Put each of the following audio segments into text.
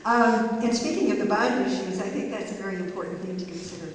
And speaking of the bond issues, I think that's a very important thing to consider.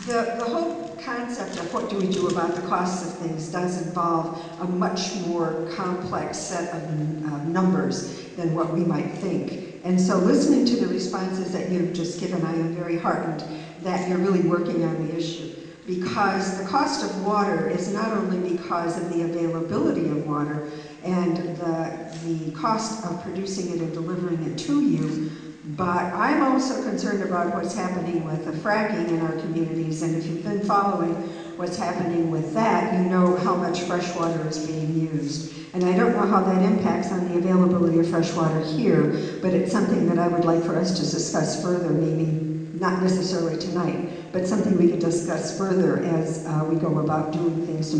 The whole concept of what do we do about the costs of things does involve a much more complex set of numbers than what we might think. And so listening to the responses that you've just given, I am very heartened that you're really working on the issue. Because the cost of water is not only because of the availability of water and the cost of producing it and delivering it to you, but I'm also concerned about what's happening with the fracking in our communities, and if you've been following what's happening with that, you know how much fresh water is being used. And I don't know how that impacts on the availability of fresh water here, but it's something that I would like for us to discuss further, maybe not necessarily tonight, but something we could discuss further as we go about doing things to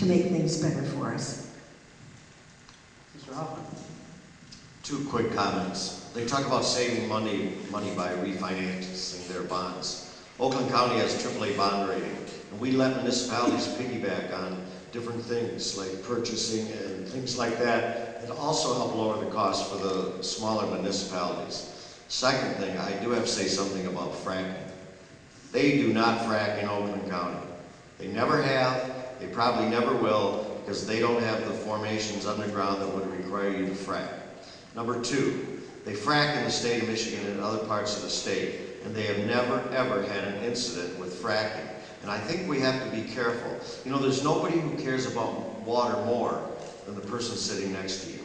make things better for us. Mr. Hoffman. 2 quick comments. They talk about saving money by refinancing their bonds. Oakland County has AAA bond rating, and we let municipalities piggyback on different things like purchasing and things like that that also help lower the cost for the smaller municipalities. Second thing, I do have to say something about fracking. They do not frack in Oakland County. They never have, they probably never will, because they don't have the formations underground that would require you to frack. Number 2, they frack in the state of Michigan and other parts of the state, and they have never, ever had an incident with fracking. And I think we have to be careful. You know, there's nobody who cares about water more than the person sitting next to you.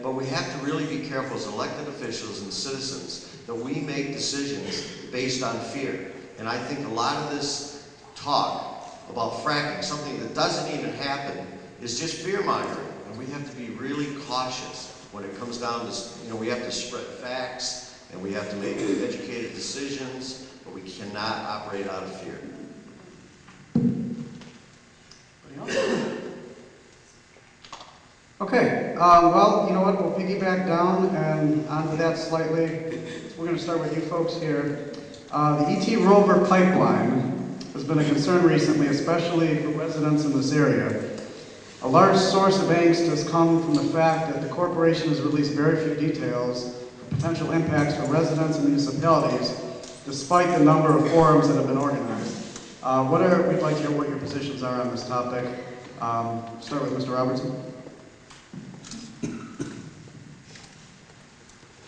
But we have to really be careful as elected officials and citizens that we make decisions based on fear. And I think a lot of this talk about fracking, something that doesn't even happen, is just fear-mongering. And we have to be really cautious when it comes down to, you know, we have to spread facts and we have to make educated decisions, but we cannot operate out of fear. Okay, well, you know what, we'll piggyback down and onto that slightly. We're going to start with you folks here. The E.T. Rover pipeline has been a concern recently, especially for residents in this area. A large source of angst has come from the fact that the corporation has released very few details of potential impacts for residents and municipalities, despite the number of forums that have been organized. We'd like to hear what your positions are on this topic. Start with Mr. Robertson.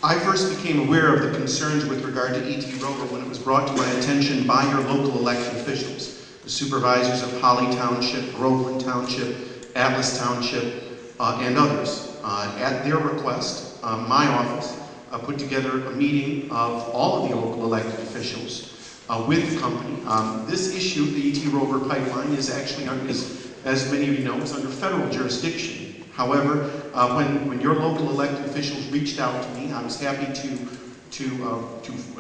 I first became aware of the concerns with regard to E.T. Rover when it was brought to my attention by your local elected officials, the supervisors of Holly Township, Groveland Township, Atlas Township, and others. At their request, my office put together a meeting of all of the local elected officials with the company. This issue, the E.T. Rover pipeline, is actually, as many of you know, is under federal jurisdiction. However, when your local elected officials reached out to me, I was happy to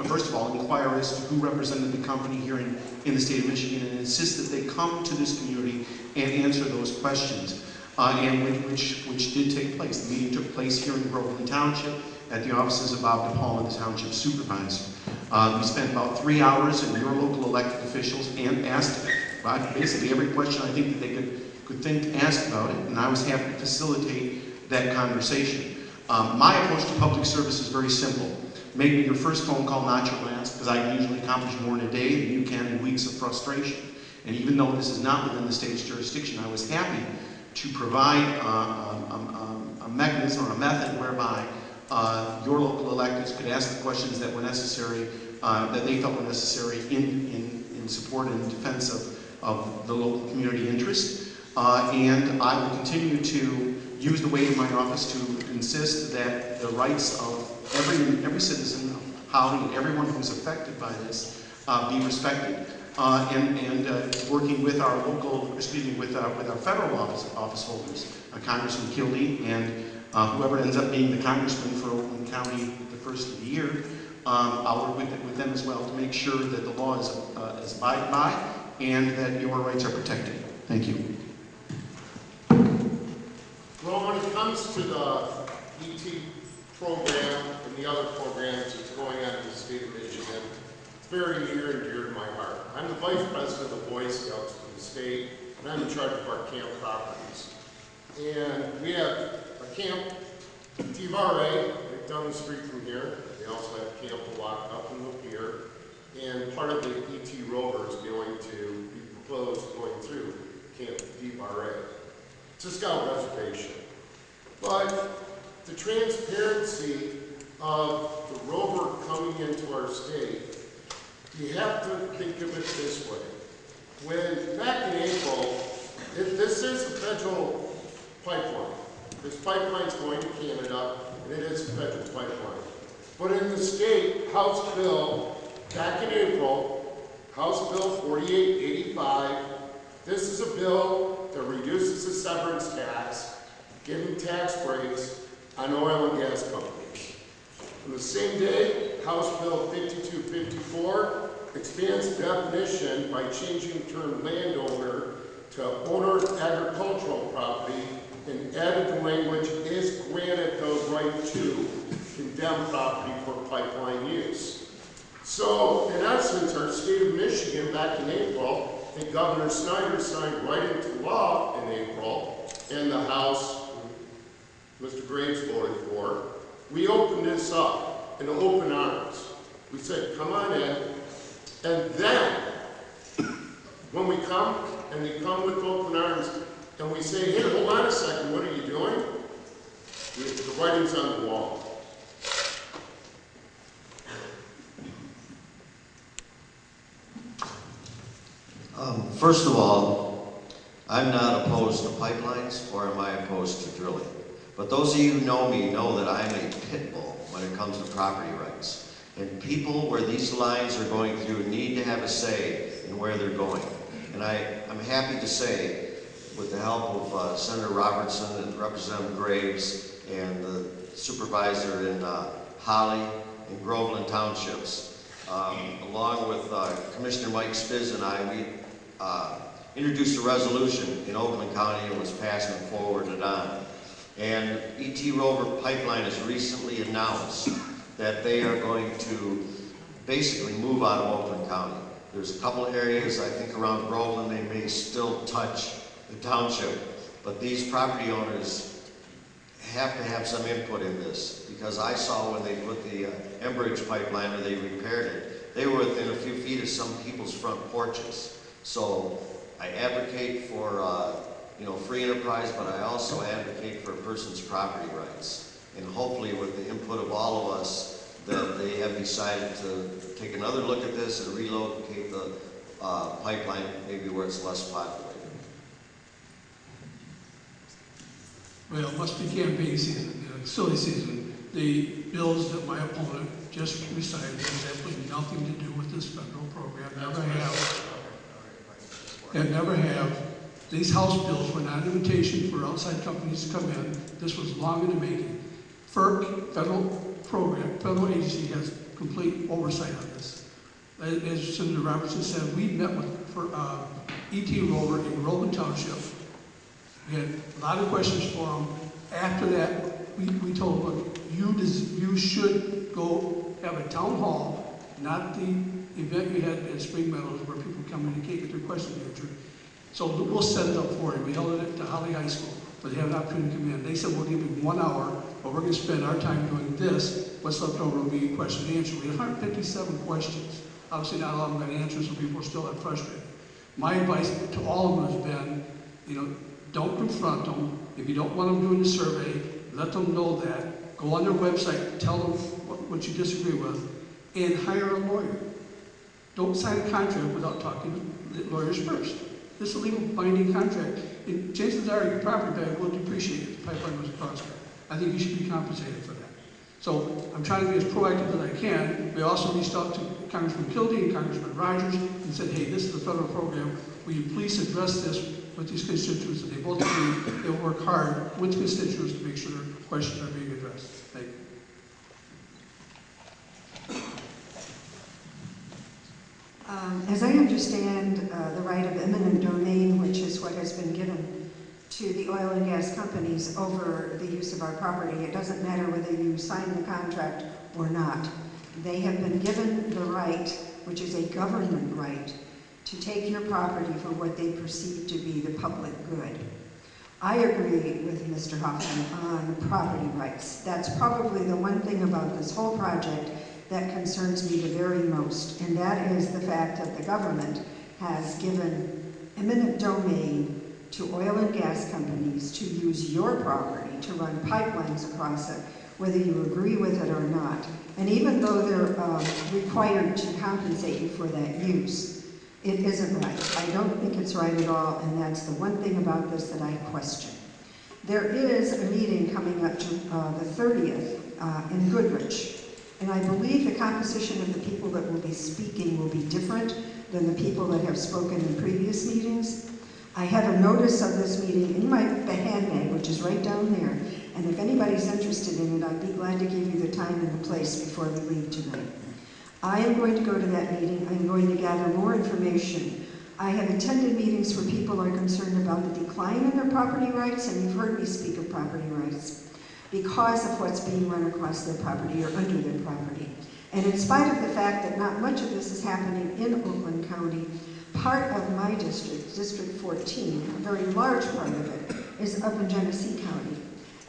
first of all inquire as to who represented the company here in the state of Michigan and insist that they come to this community and answer those questions, and which did take place. The meeting took place here in Groveland Township at the offices of Bob DePaul, the township supervisor. We spent about 3 hours, and your local elected officials asked basically every question I think that they could think to ask about it, and I was happy to facilitate that conversation. My approach to public service is very simple. Make me your first phone call, not your last, because I can usually accomplish more in a day than you can in weeks of frustration. And even though this is not within the state's jurisdiction, I was happy to provide a mechanism or a method whereby your local electeds could ask the questions that were necessary, that they felt were necessary in support and defense of the local community interest. And I will continue to use the weight of my office to insist that the rights of every citizen of Holly and everyone who's affected by this be respected. And working with our with our federal office holders, Congressman Kildee and whoever ends up being the congressman for Oakland County the first of the year, I'll work with them as well to make sure that the law is abided by and that your rights are protected. Thank you. Well, when it comes to the ET program and the other programs that's going on in the state of Michigan, it's very near and dear to my heart. I'm the vice president of the Boy Scouts for the state, and I'm in charge of our camp properties. And we have a camp DVRA, right down the street from here. They also have Campbell locked up in the pier. And part of the ET Rover is going to be proposed going through Camp DVRA. It's a scout reservation. But the transparency of the rover coming into our state, you have to think of it this way. When, back in April, this is a federal pipeline. This pipeline is going to Canada, and it is a federal pipeline. But in the state, House Bill, back in April, House Bill 4885, this is a bill that reduces the severance tax, giving tax breaks on oil and gas companies. On the same day, House Bill 5254 expands the definition by changing the term landowner to owner of agricultural property and added the language is granted the right to condemn property for pipeline use. So, in essence, our state of Michigan back in April, and Governor Snyder signed right into law in April, and the House, Mr. Graves voted for, we opened this up in open arms. We said, come on in, and then, when we come, and they come with open arms, and we say, hey, hold on a second, what are you doing? The writing's on the wall. First of all, I'm not opposed to pipelines, or am I opposed to drilling. But those of you who know me know that I'm a pit bull when it comes to property rights. And people where these lines are going through need to have a say in where they're going. And I'm happy to say, with the help of Senator Robertson and Representative Graves and the supervisor in Holly and Groveland Townships, along with Commissioner Mike Spiz and I, we introduced a resolution in Oakland County and was passed and forwarded on. And ET Rover Pipeline has recently announced that they are going to basically move out of Oakland County. There's a couple areas, I think around Groveland, they may still touch the township, but these property owners have to have some input in this, because I saw when they put the Engelberg pipeline, or they repaired it, they were within a few feet of some people's front porches. So I advocate for free enterprise, but I also advocate for a person's property rights. And hopefully with the input of all of us, that they have decided to take another look at this and relocate the pipeline maybe where it's less populated. Well, it must be campaign season, silly season. The bills that my opponent just recited have absolutely nothing to do with this federal program. Never have. And never have. These House bills were not an invitation for outside companies to come in. This was long in the making. FERC, federal program, federal agency, has complete oversight on this. As Senator Robertson said, we met with ET Rover in Groveland Township. We had a lot of questions for them. After that, we told them, you should go have a town hall, not the event we had at Spring Meadows where people come in and can't get their questions answered. So we'll set it up for you. We held it at Holly High School, but they have an opportunity to come in. They said, we'll give you 1 hour, but we're going to spend our time doing this. What's left over will be question and answer. We had 157 questions. Obviously, not all of them got answers, so people are still frustrated. My advice to all of them has been, don't confront them. If you don't want them doing the survey, let them know that. Go on their website, tell them what you disagree with, and hire a lawyer. Don't sign a contract without talking to the lawyers first. This is a legal binding contract. And chances are your property value will depreciate if the pipeline was across there. I think you should be compensated for that. So I'm trying to be as proactive as I can. We also reached out to Congressman Kildee and Congressman Rogers and said, hey, this is the federal program. Will you please address this with these constituents? And they both agree they'll work hard with constituents to make sure their questions are being addressed. Thank you. As I understand the right of eminent domain, which is what has been given to the oil and gas companies over the use of our property, it doesn't matter whether you sign the contract or not. They have been given the right, which is a government right, to take your property for what they perceive to be the public good. I agree with Mr. Hoffman on property rights. That's probably the one thing about this whole project that concerns me the very most, and that is the fact that the government has given eminent domain to oil and gas companies to use your property to run pipelines across it, whether you agree with it or not. And even though they're required to compensate you for that use, it isn't right. I don't think it's right at all, and that's the one thing about this that I question. There is a meeting coming up to the 30th in Goodrich, and I believe the composition of the people that will be speaking will be different than the people that have spoken in previous meetings. I have a notice of this meeting in my handbag, which is right down there, and if anybody's interested in it, I'd be glad to give you the time and the place before we leave tonight. I am going to go to that meeting. I'm going to gather more information. I have attended meetings where people are concerned about the decline in their property rights, and you've heard me speak of property rights, because of what's being run across their property or under their property. And in spite of the fact that not much of this is happening in Oakland County, part of my district, District 14, a very large part of it, is up in Genesee County.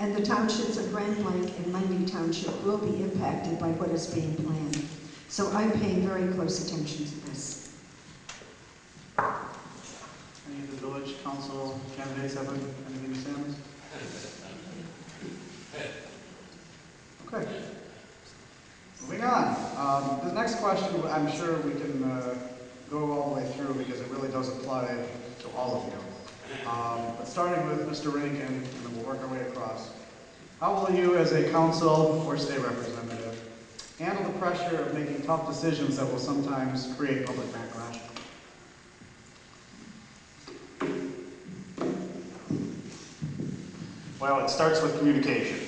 And the townships of Grand Blanc and Mundy Township will be impacted by what is being planned. So I'm paying very close attention to this. Any of the village council candidates have anything to say on this? Okay. Moving on. The next question, I'm sure we can go all the way through because it really does apply to all of you. But starting with Mr. Rankin, and then we'll work our way across. How will you, as a council or state representative, handle the pressure of making tough decisions that will sometimes create public backlash? Well, it starts with communication.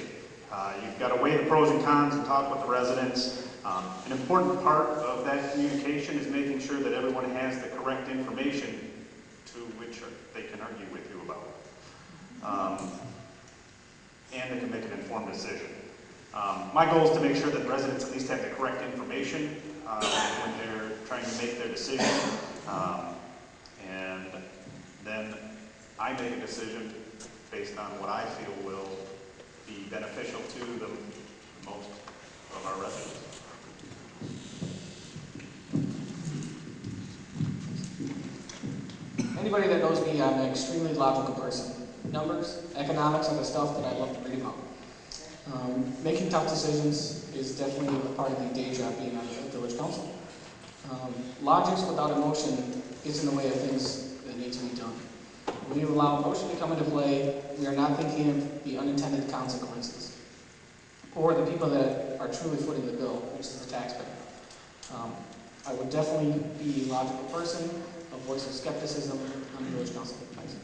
You've got to weigh the pros and cons and talk with the residents. An important part of that communication is making sure that everyone has the correct information to which they can argue with you about. And they can make an informed decision. My goal is to make sure that residents at least have the correct information when they're trying to make their decision. And then I make a decision based on what I feel will be beneficial to the most of our residents. Anybody that knows me, I'm an extremely logical person. Numbers, economics are the stuff that I love to read about. Making tough decisions is definitely a part of the day job being on the village council. Logic without emotion gets in the way of things that need to be done. When you allow emotion to come into play, we are not thinking of the unintended consequences or the people that are truly footing the bill, which is the taxpayer. I would definitely be a logical person, a voice of skepticism on the village council. Thanks.